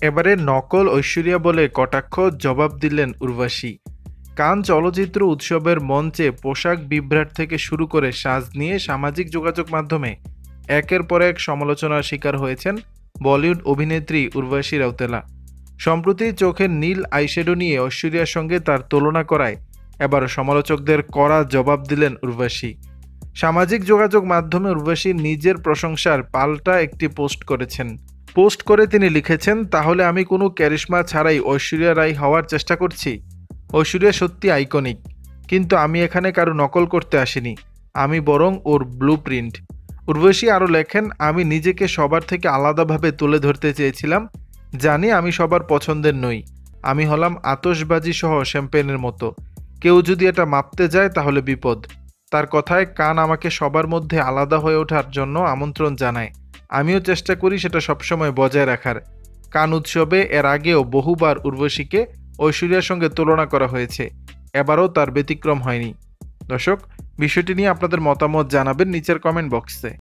এবারে নকল ঐশ্বরিয়া বলে কটাক্ষ জবাব দিলেন উর্বশী। কান চলচ্চিত্র উৎসবের মঞ্চে পোশাক বিভ্রাট থেকে শুরু করে সাজ নিয়ে সামাজিক যোগাযোগ মাধ্যমে একের পর এক সমালোচনার শিকার হয়েছেন বলিউড অভিনেত্রী উর্বশী রাউতেলা। সম্প্রতি চোখের নীল আইশ্যাডো নিয়ে ঐশ্বরিয়ার সঙ্গে তার তুলনা করায় এবার সমালোচকদের কড়া জবাব দিলেন উর্বশী। সামাজিক যোগাযোগ মাধ্যমে উর্বশী নিজের প্রশংসার পাল্টা একটি পোস্ট করেছেন। পোস্ট করে তিনি লিখেছেন, তাহলে আমি কোনো ক্যারিশমা ছাড়াই ঐশ্বরিয়া রাই হওয়ার চেষ্টা করছি? ঐশ্বরিয়া সত্যি আইকনিক, কিন্তু আমি এখানে কারো নকল করতে আসিনি, আমি বরং ওর ব্লু প্রিন্ট। উর্বশী আরও লেখেন, আমি নিজেকে সবার থেকে আলাদাভাবে তুলে ধরতে চেয়েছিলাম। জানি আমি সবার পছন্দের নই, আমি হলাম আতশবাজি সহ শ্যাম্পেনের মতো, কেউ যদি এটা মাপতে যায় তাহলে বিপদ। তার কথায় কান আমাকে সবার মধ্যে আলাদা হয়ে ওঠার জন্য আমন্ত্রণ জানায়, আমিও চেষ্টা করি সেটা সবসময় বজায় রাখার। কান উৎসবে এর আগেও বহুবার উর্বশীকে ঐশ্বরিয়ার সঙ্গে তুলনা করা হয়েছে, এবারও তার ব্যতিক্রম হয়নি। দর্শক, বিষয়টি নিয়ে আপনাদের মতামত জানাবেন নিচের কমেন্ট বক্সে।